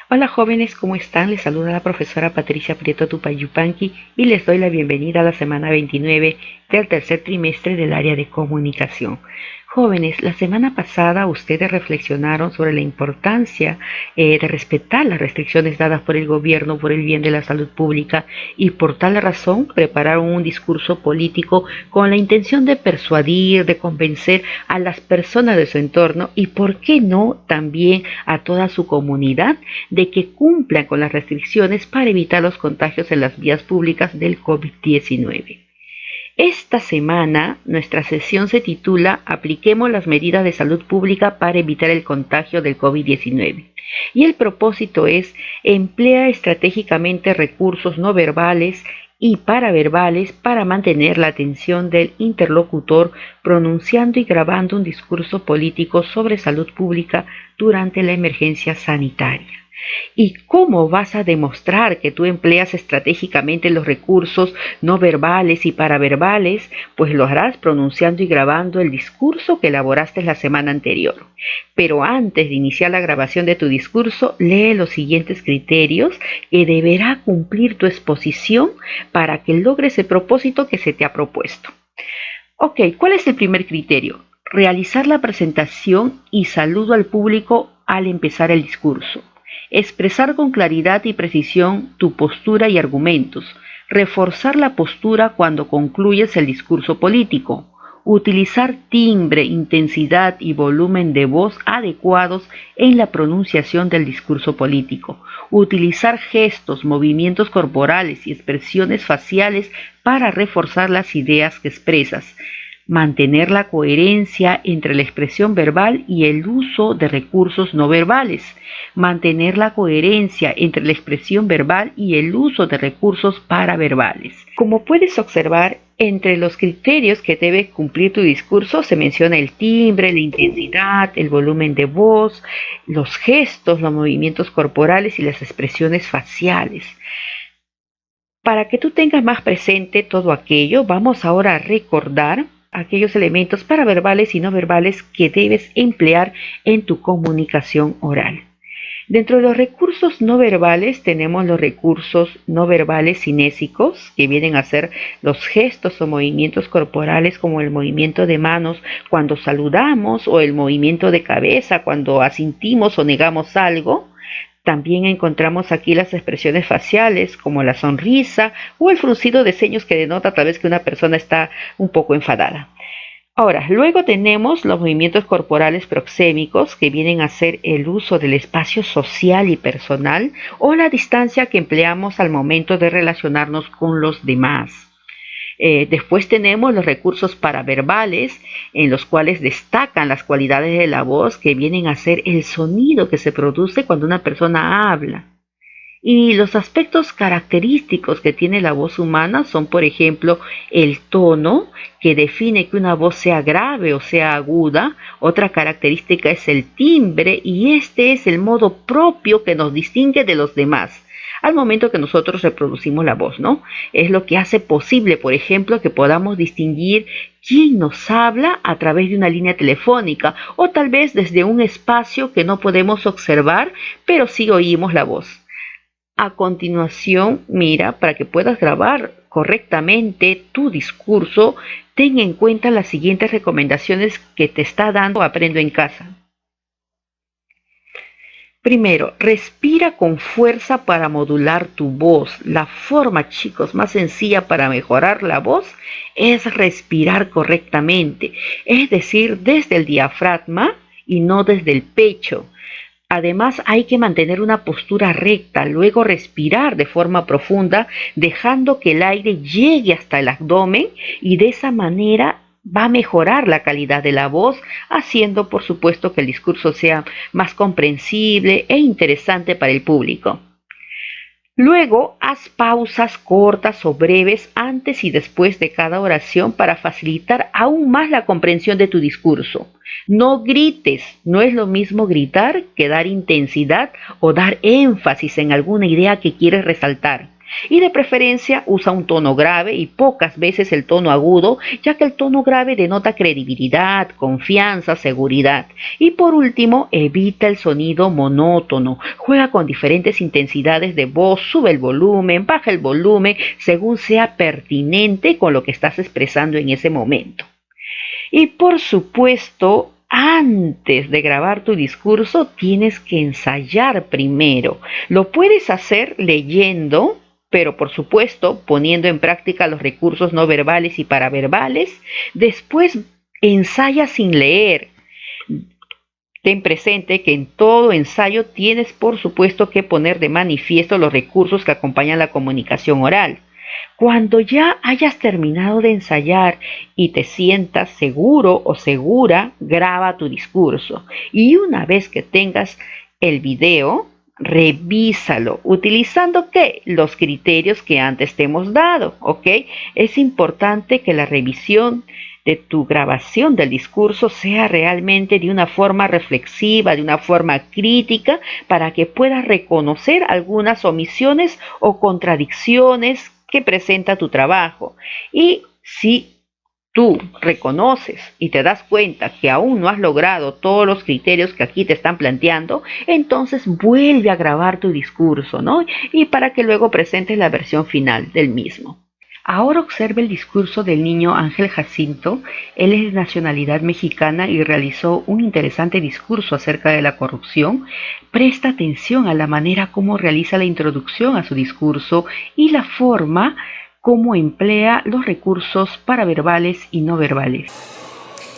Hola jóvenes, ¿cómo están? Les saluda la profesora Patricia Prieto Tupayupanqui y les doy la bienvenida a la semana 29 del tercer trimestre del área de comunicación. Jóvenes, la semana pasada ustedes reflexionaron sobre la importancia de respetar las restricciones dadas por el gobierno por el bien de la salud pública y por tal razón prepararon un discurso político con la intención de persuadir, de convencer a las personas de su entorno y, por qué no, también a toda su comunidad de que cumplan con las restricciones para evitar los contagios en las vías públicas del COVID-19. Esta semana nuestra sesión se titula Apliquemos las medidas de salud pública para evitar el contagio del COVID-19. Y el propósito es emplear estratégicamente recursos no verbales y paraverbales para mantener la atención del interlocutor pronunciando y grabando un discurso político sobre salud pública durante la emergencia sanitaria. ¿Y cómo vas a demostrar que tú empleas estratégicamente los recursos no verbales y paraverbales? Pues lo harás pronunciando y grabando el discurso que elaboraste la semana anterior. Pero antes de iniciar la grabación de tu discurso, lee los siguientes criterios que deberá cumplir tu exposición para que logres el propósito que se te ha propuesto. Ok, ¿cuál es el primer criterio? Realizar la presentación y saludo al público al empezar el discurso. Expresar con claridad y precisión tu postura y argumentos. Reforzar la postura cuando concluyes el discurso político. Utilizar timbre, intensidad y volumen de voz adecuados en la pronunciación del discurso político. Utilizar gestos, movimientos corporales y expresiones faciales para reforzar las ideas que expresas. Mantener la coherencia entre la expresión verbal y el uso de recursos no verbales. Mantener la coherencia entre la expresión verbal y el uso de recursos paraverbales. Como puedes observar, entre los criterios que debe cumplir tu discurso se menciona el timbre, la intensidad, el volumen de voz, los gestos, los movimientos corporales y las expresiones faciales. Para que tú tengas más presente todo aquello, vamos ahora a recordar aquellos elementos paraverbales y no verbales que debes emplear en tu comunicación oral. Dentro de los recursos no verbales tenemos los recursos no verbales cinésicos, que vienen a ser los gestos o movimientos corporales como el movimiento de manos cuando saludamos o el movimiento de cabeza cuando asintimos o negamos algo. También encontramos aquí las expresiones faciales como la sonrisa o el fruncido de ceños que denota tal vez que una persona está un poco enfadada. Ahora, luego tenemos los movimientos corporales proxémicos que vienen a ser el uso del espacio social y personal o la distancia que empleamos al momento de relacionarnos con los demás. Después tenemos los recursos paraverbales, en los cuales destacan las cualidades de la voz que vienen a ser el sonido que se produce cuando una persona habla. Y los aspectos característicos que tiene la voz humana son, por ejemplo, el tono, que define que una voz sea grave o sea aguda. Otra característica es el timbre, y este es el modo propio que nos distingue de los demás al momento que nosotros reproducimos la voz, ¿no? Es lo que hace posible, por ejemplo, que podamos distinguir quién nos habla a través de una línea telefónica o tal vez desde un espacio que no podemos observar, pero sí oímos la voz. A continuación, mira, para que puedas grabar correctamente tu discurso, ten en cuenta las siguientes recomendaciones que te está dando Aprendo en Casa. Primero, respira con fuerza para modular tu voz. La forma, chicos, más sencilla para mejorar la voz es respirar correctamente, es decir, desde el diafragma y no desde el pecho. Además, hay que mantener una postura recta, luego respirar de forma profunda, dejando que el aire llegue hasta el abdomen y de esa manera va a mejorar la calidad de la voz, haciendo por supuesto que el discurso sea más comprensible e interesante para el público. Luego, haz pausas cortas o breves antes y después de cada oración para facilitar aún más la comprensión de tu discurso. No grites, no es lo mismo gritar que dar intensidad o dar énfasis en alguna idea que quieres resaltar. Y de preferencia usa un tono grave y pocas veces el tono agudo, ya que el tono grave denota credibilidad, confianza, seguridad. Y por último, evita el sonido monótono. Juega con diferentes intensidades de voz, sube el volumen, baja el volumen, según sea pertinente con lo que estás expresando en ese momento. Y por supuesto, antes de grabar tu discurso tienes que ensayar primero. Lo puedes hacer leyendo, pero por supuesto poniendo en práctica los recursos no verbales y paraverbales. Después ensaya sin leer. Ten presente que en todo ensayo tienes por supuesto que poner de manifiesto los recursos que acompañan la comunicación oral. Cuando ya hayas terminado de ensayar y te sientas seguro o segura, graba tu discurso. Y una vez que tengas el video, revísalo, utilizando ¿qué? Los criterios que antes te hemos dado, ¿ok? Es importante que la revisión de tu grabación del discurso sea realmente de una forma reflexiva, de una forma crítica, para que puedas reconocer algunas omisiones o contradicciones que presenta tu trabajo. Y si tú reconoces y te das cuenta que aún no has logrado todos los criterios que aquí te están planteando, entonces vuelve a grabar tu discurso, ¿no? Y para que luego presentes la versión final del mismo. Ahora observe el discurso del niño Ángel Jacinto. Él es de nacionalidad mexicana y realizó un interesante discurso acerca de la corrupción. Presta atención a la manera como realiza la introducción a su discurso y la forma como emplea los recursos paraverbales y no verbales.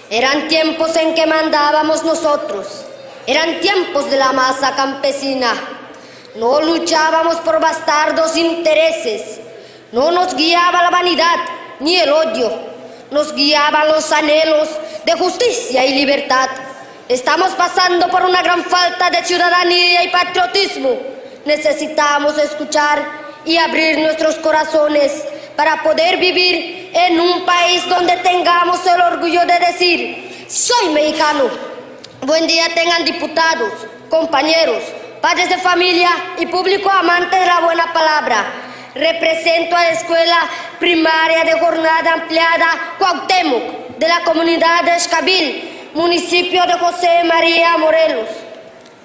Eran tiempos en que mandábamos nosotros, eran tiempos de la masa campesina. No luchábamos por bastardos intereses. No nos guiaba la vanidad ni el odio, nos guiaban los anhelos de justicia y libertad. Estamos pasando por una gran falta de ciudadanía y patriotismo. Necesitamos escuchar y abrir nuestros corazones para poder vivir en un país donde tengamos el orgullo de decir: soy mexicano. Buen día tengan diputados, compañeros, padres de familia y público amante de la buena palabra. Represento a la Escuela Primaria de Jornada Ampliada Cuauhtémoc de la comunidad de Xcabil, municipio de José María Morelos.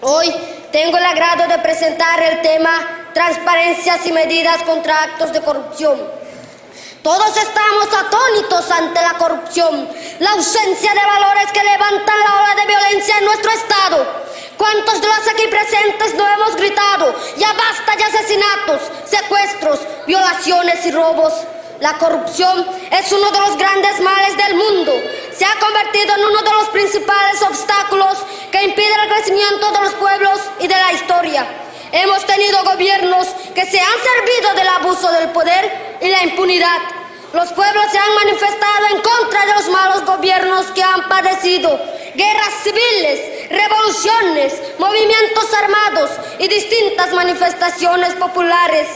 Hoy tengo el agrado de presentar el tema Transparencias y medidas contra actos de corrupción. Todos estamos atónitos ante la corrupción, la ausencia de valores que levantan la ola de violencia en nuestro Estado. ¿Cuántos de los aquí presentes no hemos gritado: ya basta de asesinatos, secuestros, violaciones y robos? La corrupción es uno de los grandes males del mundo. Se ha convertido en uno de los principales obstáculos que impiden el crecimiento de los pueblos y de la historia. Hemos tenido gobiernos que se han servido del abuso del poder y la impunidad. Los pueblos se han manifestado en contra de los malos gobiernos que han padecido guerras civiles, revoluciones, movimientos armados y distintas manifestaciones populares.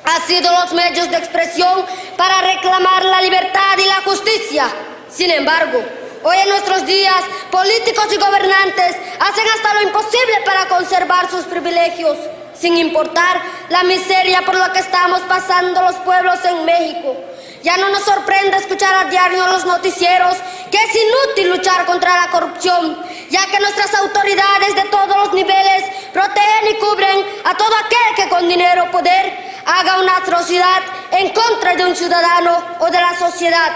Han sido los medios de expresión para reclamar la libertad y la justicia. Sin embargo, hoy en nuestros días, políticos y gobernantes hacen hasta lo imposible para conservar sus privilegios, sin importar la miseria por la que estamos pasando los pueblos en México. Ya no nos sorprende escuchar a diario en los noticieros que es inútil luchar contra la corrupción, ya que nuestras autoridades de todos los niveles protegen y cubren a todo aquel que con dinero o poder haga una atrocidad en contra de un ciudadano o de la sociedad.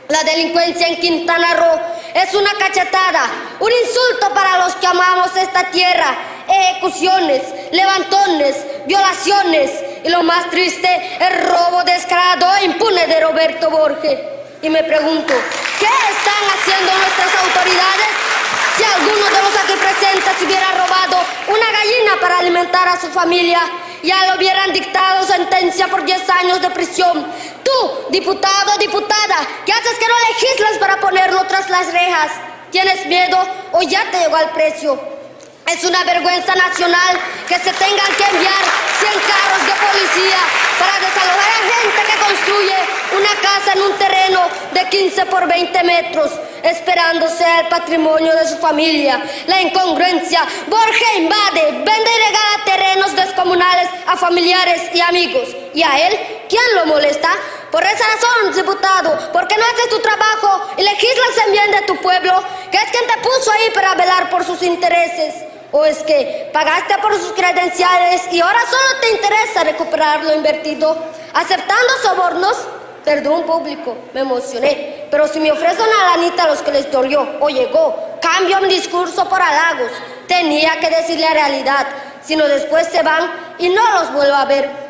La delincuencia en Quintana Roo es una cachetada, un insulto para los que amamos esta tierra. Ejecuciones, levantones, violaciones y lo más triste, el robo descarado e impune de Roberto Borges. Y me pregunto, ¿qué están haciendo nuestras autoridades? Si alguno de los aquí presentes hubiera robado una gallina para alimentar a su familia, ya le hubieran dictado sentencia por 10 años de prisión. Tú, diputado o diputada, ¿qué haces que no legislas para ponerlo tras las rejas? ¿Tienes miedo o ya te llegó al precio? Es una vergüenza nacional que se tengan que enviar 100 carros de policía para desalojar a gente que construye una casa en un terreno de 15 por 20 metros, esperando sea el patrimonio de su familia. La incongruencia. Borges invade, vende y regala terrenos descomunales a familiares y amigos. ¿Y a él? ¿Quién lo molesta? Por esa razón, diputado, ¿por qué no haces tu trabajo y legislas en bien de tu pueblo? ¿Qué es quien te puso ahí para velar por sus intereses? ¿O es que pagaste por sus credenciales y ahora solo te interesa recuperar lo invertido? ¿Aceptando sobornos? Perdón, público, me emocioné. Pero si me ofrecen una lanita a los que les dolió o llegó, cambio mi discurso por halagos. Tenía que decir la realidad, si no después se van y no los vuelvo a ver.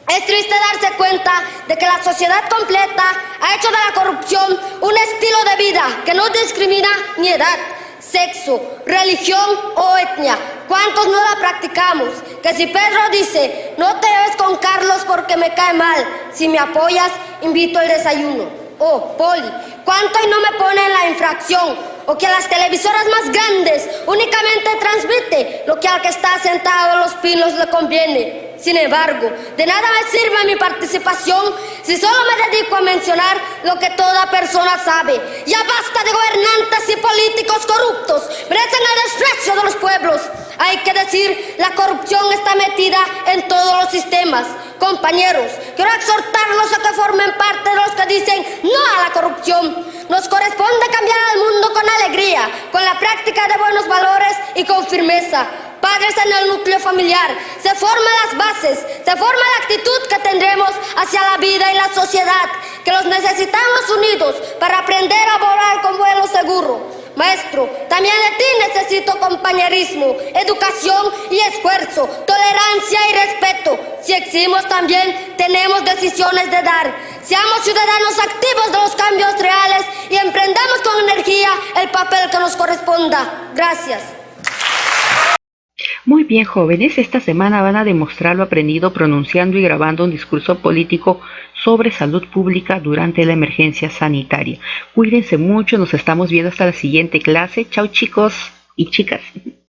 Es triste darse cuenta de que la sociedad completa ha hecho de la corrupción un estilo de vida que no discrimina ni edad, sexo, religión o etnia. ¿Cuántos no la practicamos? Que si Pedro dice, no te lleves con Carlos porque me cae mal, si me apoyas, invito el desayuno. Oh, Poli, ¿cuánto y no me ponen la infracción? O que a las televisoras más grandes únicamente transmite lo que al que está sentado en los pinos le conviene. Sin embargo, de nada me sirve mi participación si solo me dedico a mencionar lo que toda persona sabe. Ya basta de gobernantes y políticos corruptos, merecen el desprecio de los pueblos. Hay que decir, la corrupción está metida en todos los sistemas. Compañeros, quiero exhortarlos a que formen parte de los que dicen no a la corrupción. Nos corresponde cambiar al mundo con alegría, con la práctica de buenos valores y con firmeza. Padres en el núcleo familiar, se forman las bases, se forma la actitud que tendremos hacia la vida y la sociedad, que los necesitamos unidos para aprender a volar con vuelo seguro. Maestro, también de ti necesito compañerismo, educación y esfuerzo, tolerancia y respeto. Si exigimos también, tenemos decisiones de dar. Seamos ciudadanos activos de los cambios reales y emprendamos con energía el papel que nos corresponda. Gracias. Muy bien, jóvenes, esta semana van a demostrar lo aprendido pronunciando y grabando un discurso político sobre salud pública durante la emergencia sanitaria. Cuídense mucho, nos estamos viendo hasta la siguiente clase. Chao, chicos y chicas.